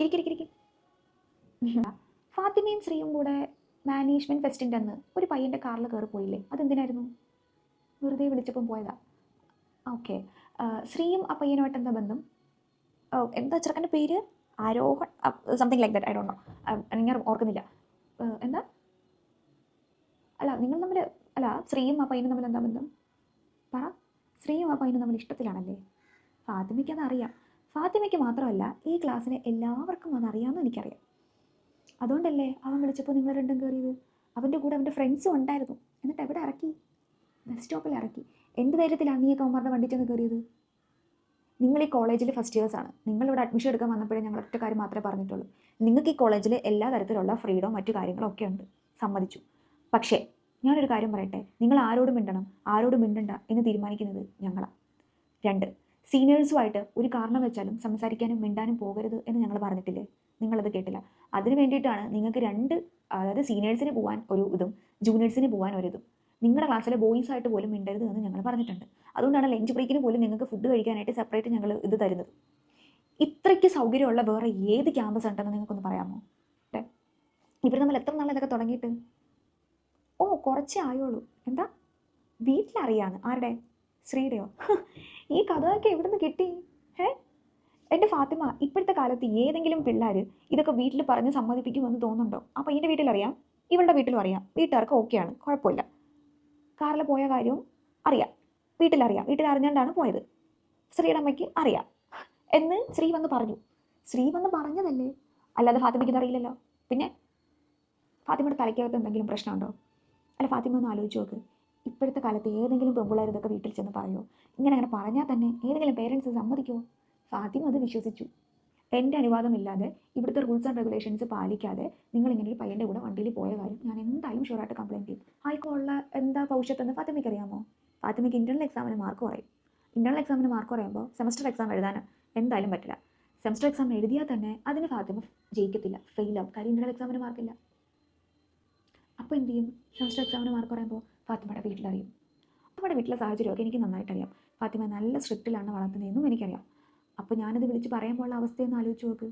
ഇരിക്കിരിക്കിരിക്കും. ഫാത്തിമയും ശ്രീയും കൂടെ മാനേജ്മെൻറ്റ് ഫെസ്റ്റിൻ്റെ അന്ന് ഒരു പയ്യൻ്റെ കാറിൽ കയറി പോയില്ലേ? അതെന്തിനായിരുന്നു? വെറുതെ വിളിച്ചപ്പം പോയതാ. ഓക്കെ. ശ്രീയും ആ പയ്യനുമായിട്ട് എന്താ ബന്ധം? എന്താ ചെറുക്കൻ്റെ പേര്? Arohan, something like that, I don't know, ഞാൻ ഓർക്കുന്നില്ല. എന്താ? അല്ല, നിങ്ങൾ തമ്മിൽ, അല്ല, ശ്രീയും ആ പയ്യനും തമ്മിൽ എന്താ ബന്ധം? പറ. ശ്രീയും ആ പയ്യനും തമ്മിൽ ഇഷ്ടത്തിലാണല്ലേ? ഫാത്തിമയ്ക്ക് അതറിയാം. ഫാത്തിമയ്ക്ക് മാത്രമല്ല, ഈ ക്ലാസ്സിലെ എല്ലാവർക്കും അതറിയാമെന്ന് എനിക്കറിയാം. അതുകൊണ്ടല്ലേ അവൻ വിളിച്ചപ്പോൾ നിങ്ങൾ രണ്ടും കയറിയത്. അവൻ്റെ കൂടെ അവൻ്റെ ഫ്രണ്ട്സും ഉണ്ടായിരുന്നു. എന്നിട്ട് എവിടെ ഇറക്കി? ബസ് സ്റ്റോപ്പിൽ ഇറക്കി. എന്ത് ധൈര്യത്തിലാണ് നീ കൗമാരുടെ വണ്ടി ചെന്ന് കയറിയത്? നിങ്ങൾ ഈ കോളേജിൽ ഫസ്റ്റ് ഇയേഴ്സാണ്. നിങ്ങളിവിടെ അഡ്മിഷൻ എടുക്കാൻ വന്നപ്പോഴേ ഞങ്ങൾ ഒറ്റ കാര്യം മാത്രമേ പറഞ്ഞിട്ടുള്ളൂ, നിങ്ങൾക്ക് ഈ കോളേജിൽ എല്ലാ തരത്തിലുള്ള ഫ്രീഡവും മറ്റു കാര്യങ്ങളും ഒക്കെ ഉണ്ട്, സമ്മതിച്ചു. പക്ഷേ ഞാനൊരു കാര്യം പറയട്ടെ, നിങ്ങൾ ആരോട് മിണ്ടണം ആരോട് മിണ്ടണ്ട എന്ന് തീരുമാനിക്കുന്നത് ഞങ്ങളാണ്. 2, സീനിയേഴ്സുമായിട്ട് ഒരു കാരണം വെച്ചാലും സംസാരിക്കാനും മിണ്ടാനും പോകരുത് എന്ന് ഞങ്ങൾ പറഞ്ഞിട്ടില്ലേ? നിങ്ങളത് കേട്ടില്ല. അതിന് വേണ്ടിയിട്ടാണ് നിങ്ങൾക്ക് 2, അതായത് സീനിയേഴ്സിന് പോകാൻ ഒരു ഇതും ജൂനിയേഴ്സിന് പോകാൻ ഒരിതും. നിങ്ങളുടെ ക്ലാസ്സിലെ ബോയ്സ് ആയിട്ട് പോലും മിണ്ടരുത് എന്ന് ഞങ്ങൾ പറഞ്ഞിട്ടുണ്ട്. അതുകൊണ്ടാണ് ലഞ്ച് ബ്രേക്കിന് പോലും നിങ്ങൾക്ക് ഫുഡ് കഴിക്കാനായിട്ട് സെപ്പറേറ്റ് ഞങ്ങൾ ഇത് തരുന്നത്. ഇത്രയ്ക്ക് സൗകര്യമുള്ള വേറെ ഏത് ക്യാമ്പസ് ഉണ്ടെന്ന് നിങ്ങൾക്കൊന്ന് പറയാമോ? ഇവർ നമ്മൾ എത്ര നാൾ ഇതൊക്കെ തുടങ്ങിയിട്ട്? ഓ, കുറച്ചേ ആയോളൂ. എന്താ വീട്ടിലറിയാന്ന്? ആരുടെ? ശ്രീയുടെയോ? ഈ കഥയൊക്കെ എവിടെ നിന്ന് കിട്ടി? എൻ്റെ ഫാത്തിമ, ഇപ്പോഴത്തെ കാലത്ത് ഏതെങ്കിലും പിള്ളേർ ഇതൊക്കെ വീട്ടിൽ പറഞ്ഞ് സമ്മതിപ്പിക്കുമെന്ന് തോന്നുന്നുണ്ടോ? അപ്പോൾ എൻ്റെ വീട്ടിലറിയാം, ഇവളുടെ വീട്ടിലും അറിയാം, വീട്ടുകാർക്ക് ഓക്കെയാണ്, കുഴപ്പമില്ല. കാറിൽ പോയ കാര്യവും അറിയാം, വീട്ടിലറിയാം, വീട്ടിലറിഞ്ഞാണ്ടാണ് പോയത്. ശ്രീയുടെ അമ്മയ്ക്ക് അറിയാം എന്ന് ശ്രീ വന്ന് പറഞ്ഞു. ശ്രീ വന്ന് പറഞ്ഞതല്ലേ, അല്ലാതെ ഫാത്തിമയ്ക്ക് ഇതറിയില്ലല്ലോ. പിന്നെ ഫാത്തിമയുടെ തലയ്ക്കകത്ത് എന്തെങ്കിലും പ്രശ്നമുണ്ടോ? അല്ല, ഫാത്തിമ ഒന്ന് ആലോചിച്ച് നോക്ക്. ഇപ്പോഴത്തെ കാലത്ത് ഏതെങ്കിലും പെൺപിള്ളേർ ഇതൊക്കെ വീട്ടിൽ ചെന്ന് പറയുമോ? അങ്ങനെ പറഞ്ഞാൽ തന്നെ ഏതെങ്കിലും പേരൻസ് സമ്മതിക്കുമോ? ഫാത്തിമ അത് വിശ്വസിച്ചു. എൻ്റെ അനുവാദമില്ലാതെ, ഇവിടുത്തെ റൂൾസ് ആൻഡ് റെഗുലേഷൻസ് പാലിക്കാതെ നിങ്ങളിങ്ങനെ ഒരു പയ്യൻ്റെ കൂടെ വണ്ടിയിൽ പോയ കാര്യം ഞാൻ എന്തായാലും ഷുവറായിട്ട് കംപ്ലയിൻറ്റ് ചെയ്യും. ആയിക്കോള്ള എന്താ ഭവിഷ്യത്തെന്ന് ഫാത്തിമയ്ക്ക് അറിയാമോ? ഫാത്തിമയ്ക്ക് ഇൻ്റർണൽ എക്സാമിന് മാർക്ക് കുറയും. ഇൻ്റർണൽ എക്സാമിന് മാർക്ക് കുറയുമ്പോൾ സെമസ്റ്റർ എക്സാം എഴുതാൻ എന്തായാലും പറ്റില്ല. സെമസ്റ്റർ എക്സാം എഴുതിയാൽ തന്നെ അതിന് ഫാത്തിമ ജയിക്കത്തില്ല, ഫെയിലാവും. കാര്യം ഇൻ്റർണൽ എക്സാമിന് മാർക്കില്ല. അപ്പോൾ എന്ത് ചെയ്യും? സെമസ്റ്റർ എക്സാമിന് മാർക്ക് പറയുമ്പോൾ ഫാത്തിമയുടെ വീട്ടിലറിയും. ഫാത്തിമയുടെ വീട്ടിലെ സാഹചര്യമൊക്കെ എനിക്ക് നന്നായിട്ടറിയാം. ഫാത്തിമ നല്ല സ്ട്രിക്റ്റിലാണ് വളർത്തുന്നതെന്നും എനിക്കറിയാം. അപ്പോൾ ഞാനത് വിളിച്ച് പറയുമ്പോഴുള്ള അവസ്ഥയൊന്ന് ആലോചിച്ച് നോക്ക്.